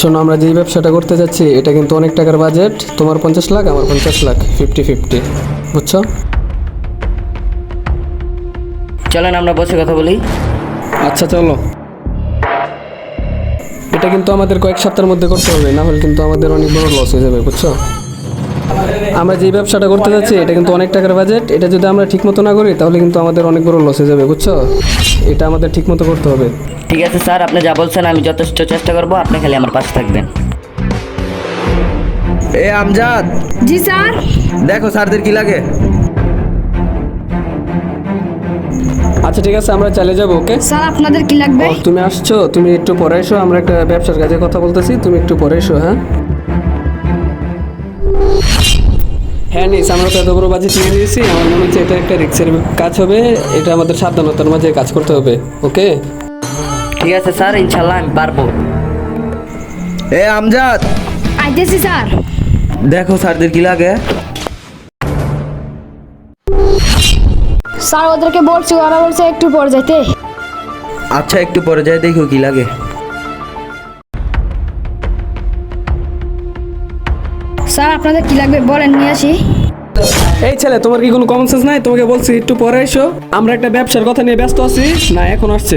শোনো, আমরা যেই ব্যবসাটা করতে যাচ্ছি এটা কিন্তু অনেক টাকার বাজেট। তোমার 50 লাখ, আমার 50 লাখ, 50-50, বুঝছো? চলেন আমরা বসে কথা বলি। আচ্ছা চলো। এটা কিন্তু আমাদের কয়েক সপ্তাহের মধ্যে করতে হবে, না হলে কিন্তু আমাদের অনেক বড় লস হয়ে যাবে, বুঝছো? আমরা যেই ব্যবসাটা করতে যাচ্ছি এটা কিন্তু অনেক টাকার বাজেট। এটা যদি আমরা ঠিক মতো না করি তাহলে কিন্তু আমাদের অনেক বড় লস হয়ে যাবে, বুঝছো? এটা আমাদের ঠিক মতো করতে হবে। ঠিক আছে স্যার, আপনি যা বলছেন আমি যথেষ্ট চেষ্টা করব, আপনি খালি আমার পাশে থাকবেন। এ আমজাদ, জি স্যার। দেখো স্যারদের কি লাগে। আচ্ছা ঠিক আছে, আমরা চলে যাবো। ওকে, স্যার আপনাদের কি লাগবে? তুমি আসছো, তুমি একটু পরে এসো। আমরা একটা ব্যবসার কাজে কথা বলতেছি, তুমি একটু পরে এসো। হ্যাঁ হ্যাঁ নিস, আমরা তো এত বড় বাজেট নিয়ে নিয়েছি। আমার মনে হচ্ছে এটা একটা রিস্কের কাজ হবে। এটা আমাদের সাবধানতার মাঝে কাজ করতে হবে। ওকে, ঠিক আছে স্যার, ইনশাল্লাহ আমি পারবো। এ আমজাদ, আইতেছি স্যার। দেখো স্যারদের কি লাগে। স্যার ওদেরকে বলছি, ওরা বলছে একটু পরে যেতে। আচ্ছা একটু পরে যাই, দেখো কি লাগে। স্যার আপনাদের কি লাগবে বলেন, নিয়ে আসি। এই ছেলে, তোমার কি কোনো কমন সেন্স নাই? তোমাকে বলছি একটু পরে এসো, আমরা একটা ব্যবসার কথা নিয়ে ব্যস্ত আছি। না এখন আসছে?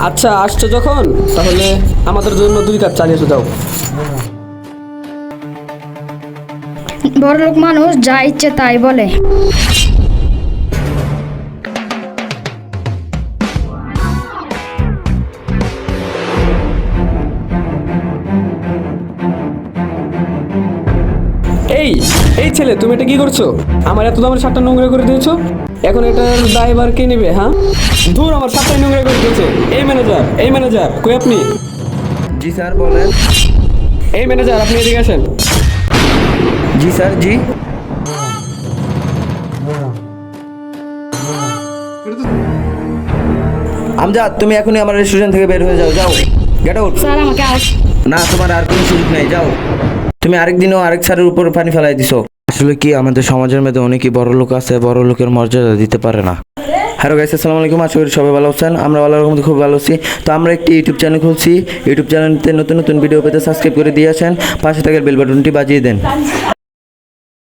আচ্ছা আসছো যখন, তাহলে আমাদের জন্য 2 কাপ চালিয়ে এসো, যাও। বড় লোক মানুষ যা ইচ্ছে তাই বলে। এই এই ছেলে, তুমি এটা কি করছো? আমার এত দামের শার্টটা নোংরা করে দিয়েছো। এখন এটার দায়ভার কে নেবে? হ্যাঁ, ধুর, আমার শার্টটাই নোংরা করে দিয়েছে। এই ম্যানেজার কই আপনি? জি স্যার বলেন। এই ম্যানেজার, আপনি এদিকে আসেন। জি স্যার, জি। আমজাদ, তুমি এখনই আমার রেস্টুরেন্ট থেকে বের হয়ে যাও, যাও, গেট আউট। স্যার আমাকে আর না, তোমার আর কোনো সুযোগ নেই, যাও। তুমি আরেকদিনও আরেক স্যারের উপর পানি ফেলাই দিছো। আসলে কি, আমাদের সমাজের মধ্যে অনেকই বড় লোক আছে, বড় লোকের মর্যাদা দিতে পারে না। হ্যালো গাইস, আসসালামু আলাইকুম। আশা করি সবাই ভালো আছেন। আমরা ভালো রকম খুব ভালো আছি। তো আমরা একটি ইউটিউব চ্যানেল খুলছি। ইউটিউব চ্যানেলতে নতুন নতুন ভিডিও পেতে সাবস্ক্রাইব করে দিয়ে আসেন, পাশে থাকার বেল বাটনটি বাজিয়ে দেন।